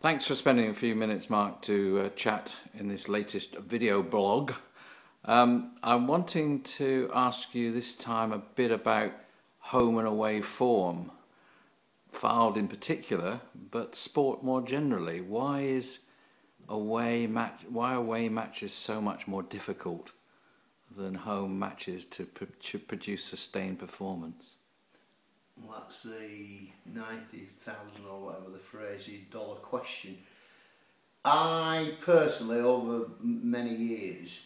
Thanks for spending a few minutes, Mark, to chat in this latest video blog. I'm wanting to ask you this time a bit about home and away form, Fylde in particular, but sport more generally. Why away matches so much more difficult than home matches to produce sustained performance? Well, that's the 90,000 or whatever the phrase is, dollar question. I personally, over many years,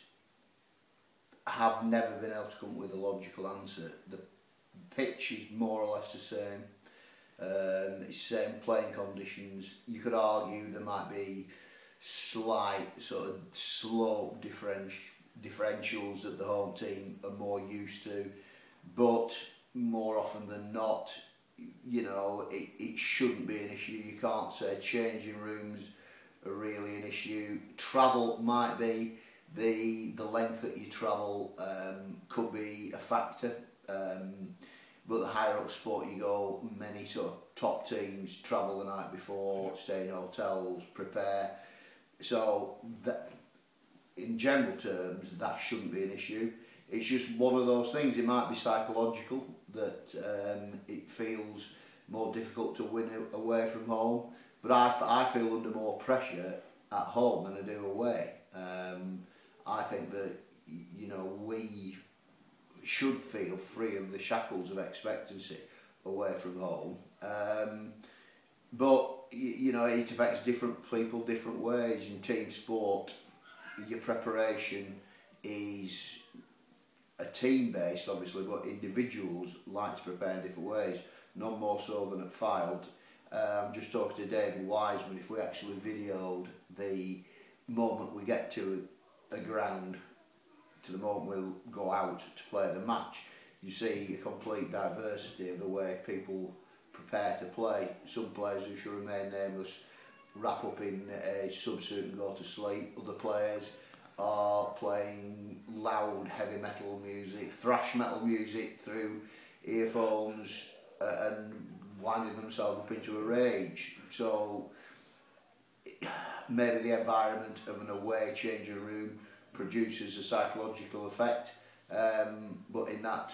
have never been able to come up with a logical answer. The pitch is more or less the same. It's the same playing conditions. You could argue there might be slight sort of slope differentials that the home team are more used to, but more often than not, you know, it shouldn't be an issue. You can't say changing rooms are really an issue. Travel might be, the length that you travel could be a factor, but the higher up sport you go, many sort of top teams travel the night before, stay in hotels, prepare. So that, in general terms, that shouldn't be an issue. It's just one of those things. It might be psychological, that it feels more difficult to win away from home, but I feel under more pressure at home than I do away. I think that, you know, we should feel free of the shackles of expectancy away from home, but you know, it affects different people different ways. In team sport, your preparation is a team based, obviously, but individuals like to prepare in different ways, none more so than at Fylde. Just talking to David Wiseman, if we actually videoed the moment we get to a ground to the moment we'll go out to play the match, you see a complete diversity of the way people prepare to play. Some players who should remain nameless wrap up in a subsuit and go to sleep. Other players are playing loud heavy metal music, thrash metal music through earphones and winding themselves up into a rage. So maybe the environment of an away changing room produces a psychological effect, but in that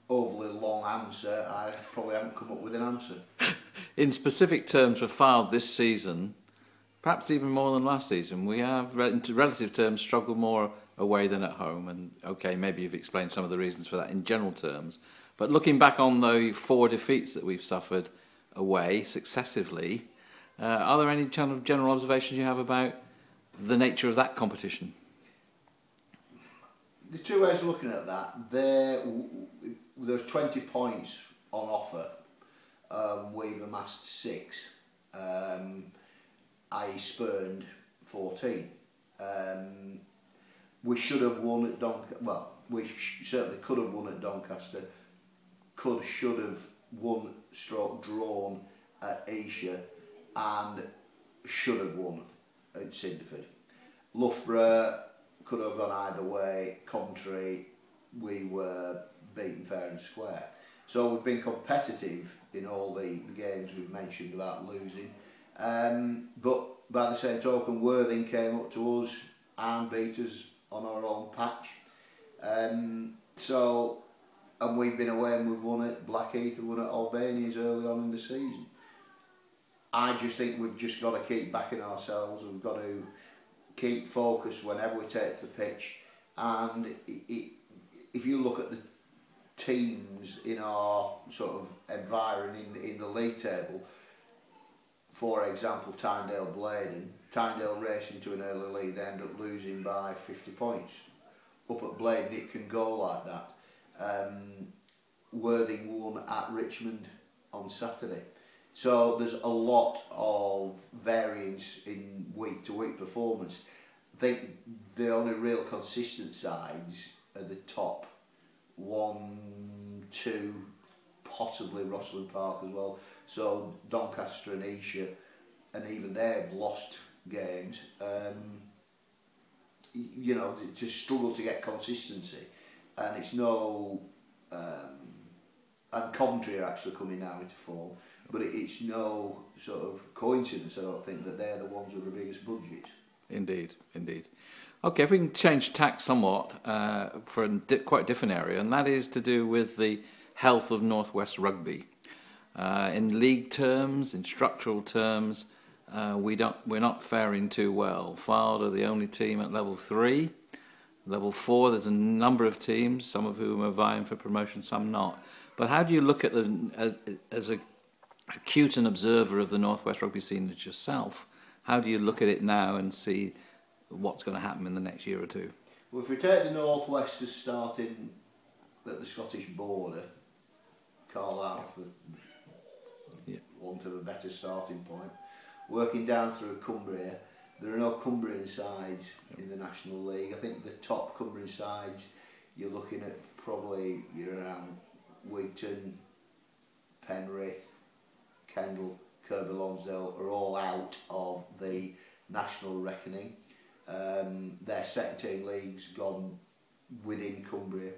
overly long answer, I probably haven't come up with an answer. In specific terms for Fylde this season, perhaps even more than last season, we have, in relative terms, struggled more away than at home. And okay, maybe you've explained some of the reasons for that in general terms. But looking back on the 4 defeats that we've suffered away successively, are there any kind of general observations you have about the nature of that competition? The two ways of looking at that, there's 20 points on offer. We've amassed 6. I spurned 14. We should have won at Doncaster. Well, we certainly could have won at Doncaster. Should have won / drawn at Esher, and should have won at Cinderford. Loughborough could have gone either way. Coventry, we were beaten fair and square. So we've been competitive in all the games we've mentioned about losing. But by the same token, Worthing came up to us and beat us on our own patch. And we've been away and we've won at Blackheath and won at Albanians early on in the season. I just think we've just got to keep backing ourselves. We've got to keep focused whenever we take the pitch. And if you look at the teams in our sort of environment in the league table, for example, Tynedale Blaydon, Tynedale race into an early lead, they end up losing by 50 points. Up at Blaydon it can go like that. Worthing won at Richmond on Saturday. So there's a lot of variance in week to week performance. I think the only real consistent sides are the top 1, 2, possibly Rosslyn Park as well. So Doncaster and Esher, and even they've lost games. You know, to struggle to get consistency, and it's no. And Coventry are actually coming now into form. But it's no sort of coincidence, I don't think, that they're the ones with the biggest budgets. Indeed, indeed. Okay, if we can change tack somewhat for a quite different area, and that is to do with the health of Northwest Rugby. In league terms, in structural terms, we're not faring too well. Fylde are the only team at level 3. Level 4, there's a number of teams, some of whom are vying for promotion, some not. But how do you look at as a acute an observer of the Northwest Rugby scene as yourself, how do you look at it now and see what's going to happen in the next year or two? Well, if we take the Northwest as starting at the Scottish border, Carlisle, for want of a better starting point, working down through Cumbria, there are no Cumbrian sides in the National League. I think the top Cumbrian sides, you're looking at probably around Wigton, Penrith, Kendal, Kirkby Lonsdale are all out of the national reckoning. Their second team league's gone within Cumbria.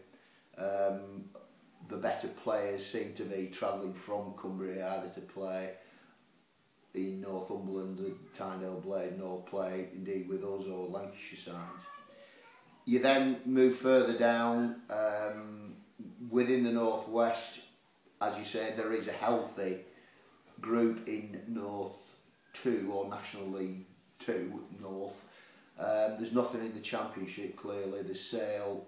The better players seem to be travelling from Cumbria either to play in Northumberland, the Tynedale Blade, nor play indeed with us or Lancashire sides. You then move further down within the Northwest. As you said, there is a healthy group in North 2 or National League 2 North. There's nothing in the Championship clearly. There's Sale,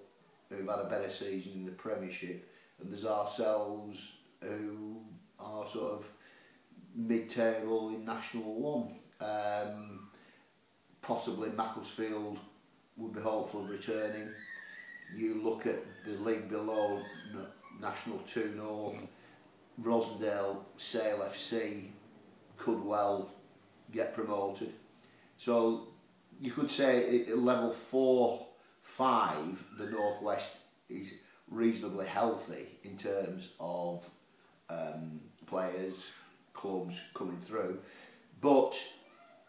who've had a better season in the Premiership, and there's ourselves who are sort of mid-table in National 1. Possibly Macclesfield would be hopeful of returning. You look at the league below, National 2 North, Rosendale, Sale FC could well get promoted. So you could say at level 4, 5, the Northwest is reasonably healthy in terms of players, clubs coming through. But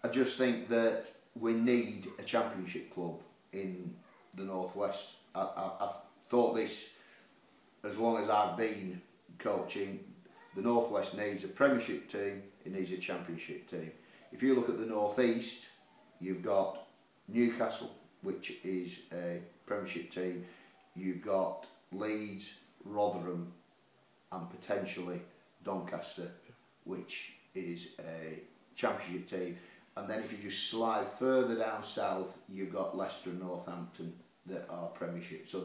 I just think that we need a Championship club in the Northwest. I've thought this as long as I've been coaching. The Northwest needs a Premiership team, it needs a Championship team. If you look at the Northeast, you've got Newcastle, which is a Premiership team. You've got Leeds, Rotherham and potentially Doncaster, which is a Championship team. And then if you just slide further down south, you've got Leicester and Northampton that are Premiership. So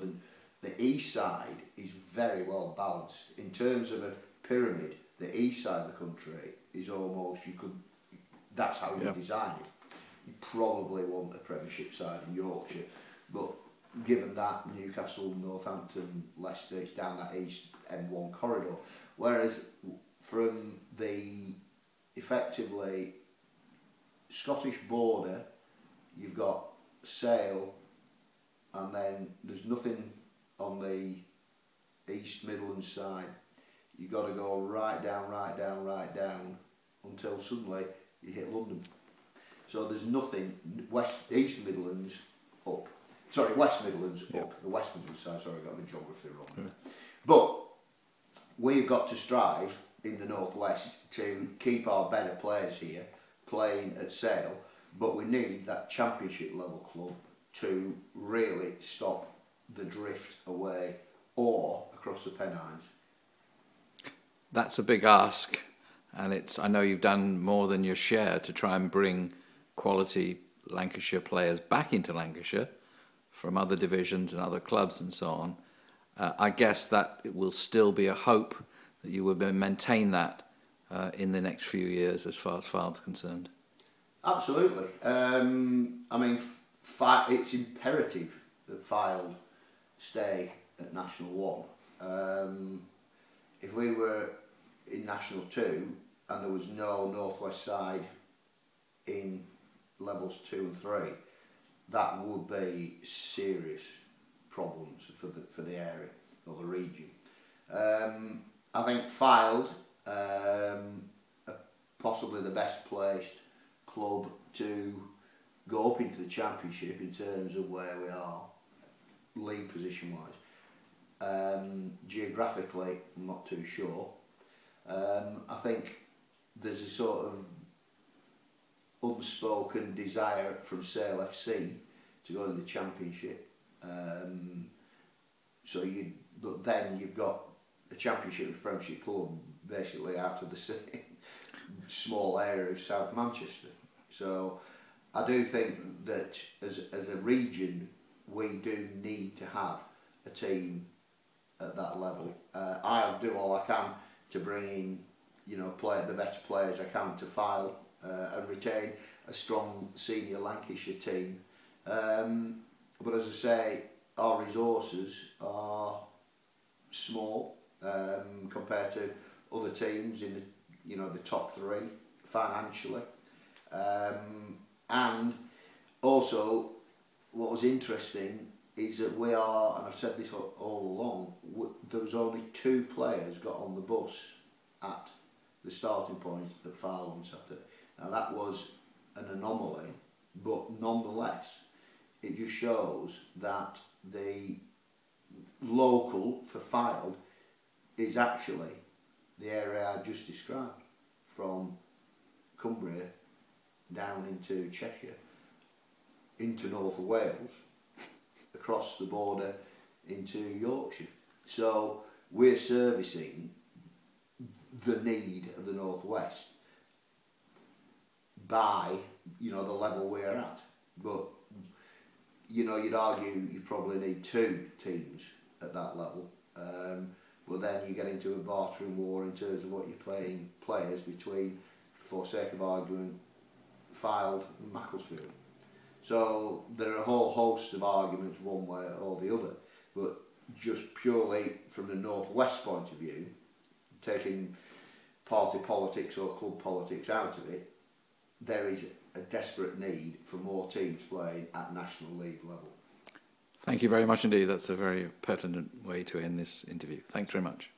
the east side is very well balanced. In terms of a pyramid, the east side of the country is almost, that's how you design it. You probably want a Premiership side in Yorkshire, but given that Newcastle, Northampton, Leicester, it's down that east M1 corridor. Whereas from the effectively Scottish border, you've got Sale, and then there's nothing on the East Midlands side. You've got to go right down, right down, right down until suddenly you hit London. So there's nothing East Midlands up. Sorry, West Midlands up. The West Midlands side, sorry, I got my geography wrong there. But we've got to strive in the Northwest to keep our better players here playing at Sale, but we need that Championship level club to really stop the drift away or across the Pennines. That's a big ask, and I know you've done more than your share to try and bring quality Lancashire players back into Lancashire from other divisions and other clubs and so on. I guess that it will still be a hope that you will maintain that in the next few years as far as Fylde's concerned. Absolutely. I mean, it's imperative that Fylde stay at National 1. If we were in National 2 and there was no Northwest side in levels 2 and 3, that would be serious problems for the area or the region. I think Fylde are possibly the best placed club to go up into the Championship in terms of where we are league position wise. Geographically, I'm not too sure. I think there's a sort of unspoken desire from Sale FC to go in the Championship. But then you've got the Championship and Premiership club basically out of the same small area of South Manchester. So I do think that as a region we do need to have a team at that level. I'll do all I can to bring in, the better players I can to Fylde and retain a strong senior Lancashire team. But as I say, our resources are small compared to other teams in the top three financially. And also, what was interesting is that we are, and I've said this all along, there was only 2 players got on the bus at the starting point at Fylde on Saturday. Now that was an anomaly, but nonetheless, it just shows that the local for Fylde is actually the area I just described, from Cumbria down into Cheshire, into North Wales, across the border into Yorkshire. So we're servicing the need of the North West by the level we're at. But you'd argue you probably need 2 teams at that level. But then you get into a bartering war in terms of what you're playing players between, for sake of argument, Fylde and Macclesfield. So there are a whole host of arguments one way or the other, but just purely from the North-West point of view, taking party politics or club politics out of it, there is a desperate need for more teams playing at National League level. Thank you very much indeed. That's a very pertinent way to end this interview. Thanks very much.